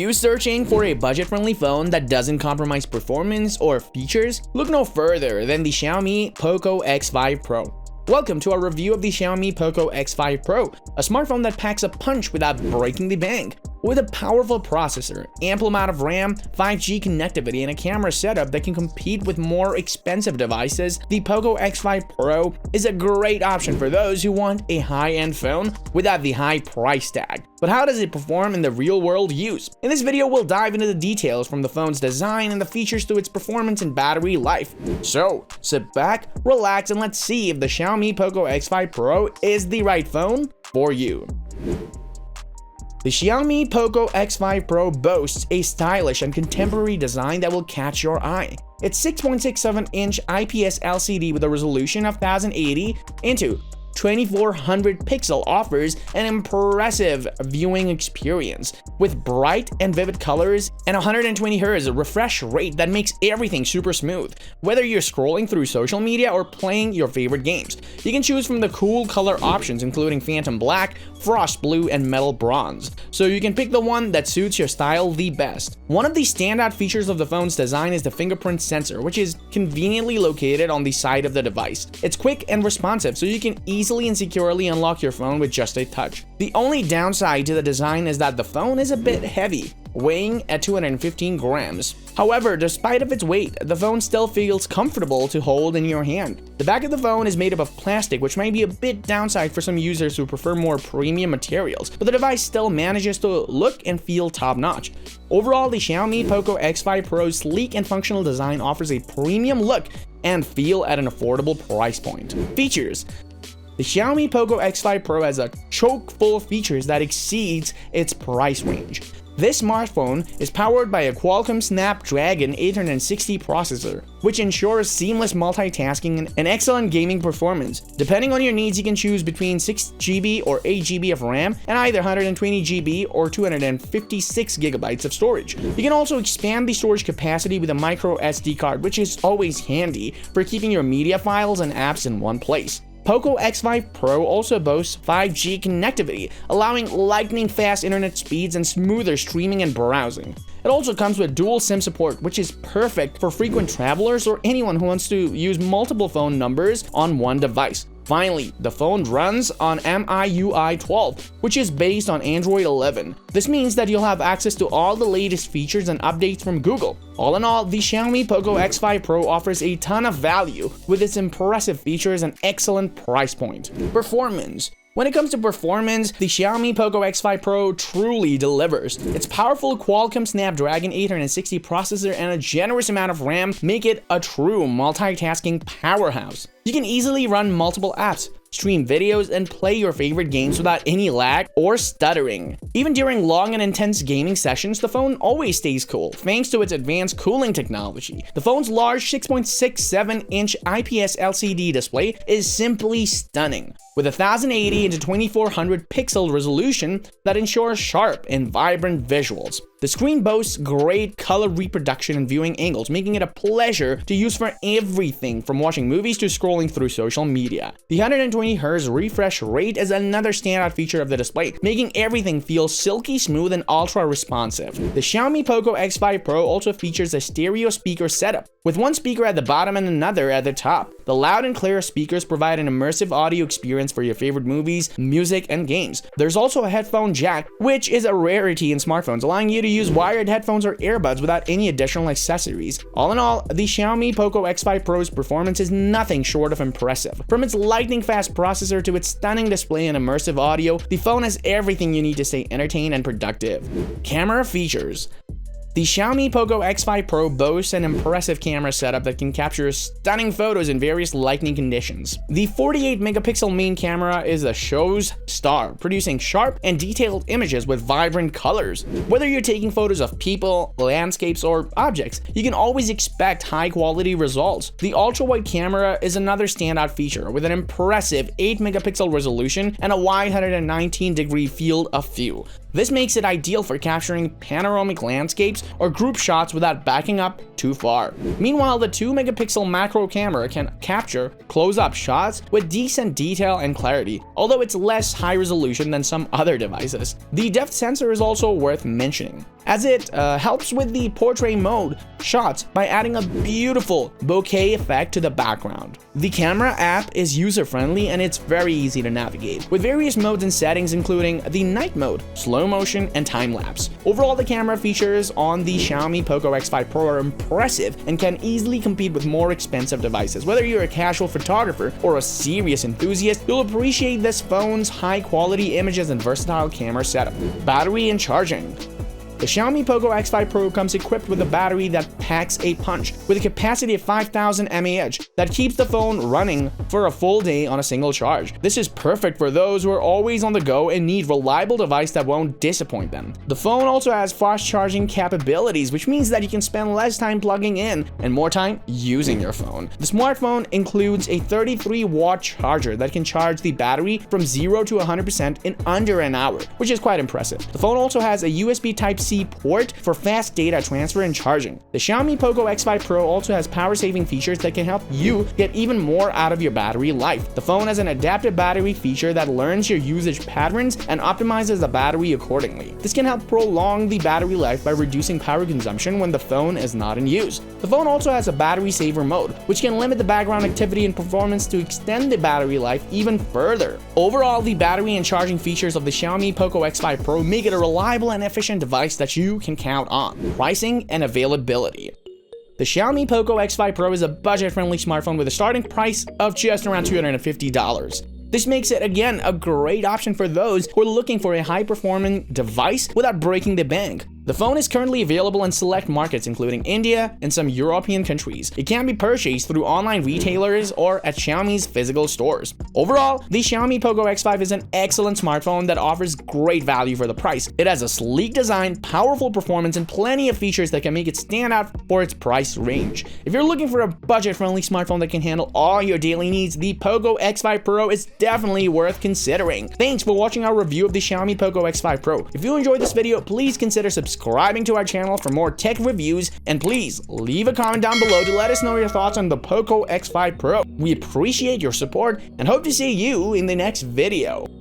you searching for a budget-friendly phone that doesn't compromise performance or features? Look no further than the Xiaomi Poco X5 Pro. Welcome to our review of the Xiaomi Poco X5 Pro, a smartphone that packs a punch without breaking the bank. With a powerful processor, ample amount of RAM, 5G connectivity, and a camera setup that can compete with more expensive devices, the Poco X5 Pro is a great option for those who want a high-end phone without the high price tag. But how does it perform in the real-world use? In this video, we'll dive into the details from the phone's design and the features to its performance and battery life. So, sit back, relax, and let's see if the Xiaomi Poco X5 Pro is the right phone for you. The Xiaomi Poco X5 Pro boasts a stylish and contemporary design that will catch your eye. Its 6.67-inch IPS LCD with a resolution of 1080 into 2400 pixel offers an impressive viewing experience with bright and vivid colors and 120Hz refresh rate that makes everything super smooth. Whether you're scrolling through social media or playing your favorite games, you can choose from the cool color options including Phantom Black, Frost Blue, and Metal Bronze, so you can pick the one that suits your style the best. One of the standout features of the phone's design is the fingerprint sensor, which is conveniently located on the side of the device. It's quick and responsive, so you can easily and securely unlock your phone with just a touch. The only downside to the design is that the phone is a bit heavy, weighing at 215 grams. However, despite of its weight, the phone still feels comfortable to hold in your hand. The back of the phone is made up of plastic, which might be a bit downside for some users who prefer more premium materials, but the device still manages to look and feel top-notch. Overall, the Xiaomi Poco X5 Pro's sleek and functional design offers a premium look and feel at an affordable price point. Features. The Xiaomi Poco X5 Pro has a chock full of features that exceeds its price range. This smartphone is powered by a Qualcomm Snapdragon 860 processor, which ensures seamless multitasking and excellent gaming performance. Depending on your needs, you can choose between 6GB or 8GB of RAM and either 120GB or 256GB of storage. You can also expand the storage capacity with a micro SD card, which is always handy for keeping your media files and apps in one place. Poco X5 Pro also boasts 5G connectivity, allowing lightning-fast internet speeds and smoother streaming and browsing. It also comes with dual SIM support, which is perfect for frequent travelers or anyone who wants to use multiple phone numbers on one device. Finally, the phone runs on MIUI 12, which is based on Android 11. This means that you'll have access to all the latest features and updates from Google. All in all, the Xiaomi Poco X5 Pro offers a ton of value with its impressive features and excellent price point. Performance. When it comes to performance, the Xiaomi Poco X5 Pro truly delivers. Its powerful Qualcomm Snapdragon 860 processor and a generous amount of RAM make it a true multitasking powerhouse. You can easily run multiple apps, stream videos, and play your favorite games without any lag or stuttering. Even during long and intense gaming sessions, the phone always stays cool, thanks to its advanced cooling technology. The phone's large 6.67-inch IPS LCD display is simply stunning, with a 1080 into 2400 pixel resolution that ensures sharp and vibrant visuals. The screen boasts great color reproduction and viewing angles, making it a pleasure to use for everything from watching movies to scrolling through social media. The 120Hz refresh rate is another standout feature of the display, making everything feel silky smooth and ultra responsive. The Xiaomi Poco X5 Pro also features a stereo speaker setup, with one speaker at the bottom and another at the top. The loud and clear speakers provide an immersive audio experience for your favorite movies, music, and games. There's also a headphone jack, which is a rarity in smartphones, allowing you to use wired headphones or earbuds without any additional accessories. All in all, the Xiaomi Poco X5 Pro's performance is nothing short of impressive. From its lightning-fast processor to its stunning display and immersive audio, the phone has everything you need to stay entertained and productive. Camera features. The Xiaomi Poco X5 Pro boasts an impressive camera setup that can capture stunning photos in various lighting conditions. The 48-megapixel main camera is the show's star, producing sharp and detailed images with vibrant colors. Whether you're taking photos of people, landscapes, or objects, you can always expect high-quality results. The ultra-wide camera is another standout feature, with an impressive 8-megapixel resolution and a wide 119-degree field of view. This makes it ideal for capturing panoramic landscapes or group shots without backing up too far. Meanwhile, the 2-megapixel macro camera can capture close-up shots with decent detail and clarity, although it's less high resolution than some other devices. The depth sensor is also worth mentioning. as it helps with the portrait mode shots by adding a beautiful bokeh effect to the background. The camera app is user-friendly and it's very easy to navigate, with various modes and settings including the night mode, slow motion, and time-lapse. Overall, the camera features on the Xiaomi Poco X5 Pro are impressive and can easily compete with more expensive devices. Whether you're a casual photographer or a serious enthusiast, you'll appreciate this phone's high-quality images and versatile camera setup. Battery and charging. The Xiaomi Poco X5 Pro comes equipped with a battery that packs a punch, with a capacity of 5000 mAh that keeps the phone running for a full day on a single charge. This is perfect for those who are always on the go and need a reliable device that won't disappoint them. The phone also has fast charging capabilities, which means that you can spend less time plugging in and more time using your phone. The smartphone includes a 33-watt charger that can charge the battery from 0 to 100% in under an hour, which is quite impressive. The phone also has a USB Type-C port for fast data transfer and charging. The Xiaomi Poco X5 Pro also has power-saving features that can help you get even more out of your battery life. The phone has an adaptive battery feature that learns your usage patterns and optimizes the battery accordingly. This can help prolong the battery life by reducing power consumption when the phone is not in use. The phone also has a battery saver mode, which can limit the background activity and performance to extend the battery life even further. Overall, the battery and charging features of the Xiaomi Poco X5 Pro make it a reliable and efficient device that you can count on. Pricing and availability. The Xiaomi Poco X5 Pro is a budget-friendly smartphone with a starting price of just around $250. This makes it, again, a great option for those who are looking for a high-performing device without breaking the bank. The phone is currently available in select markets including India and some European countries. It can be purchased through online retailers or at Xiaomi's physical stores. Overall, the Xiaomi Poco X5 is an excellent smartphone that offers great value for the price. It has a sleek design, powerful performance, and plenty of features that can make it stand out for its price range. If you're looking for a budget-friendly smartphone that can handle all your daily needs, the Poco X5 Pro is definitely worth considering. Thanks for watching our review of the Xiaomi Poco X5 Pro. If you enjoyed this video, please consider subscribing to our channel for more tech reviews, and please leave a comment down below to let us know your thoughts on the Poco X5 Pro. We appreciate your support and hope to see you in the next video.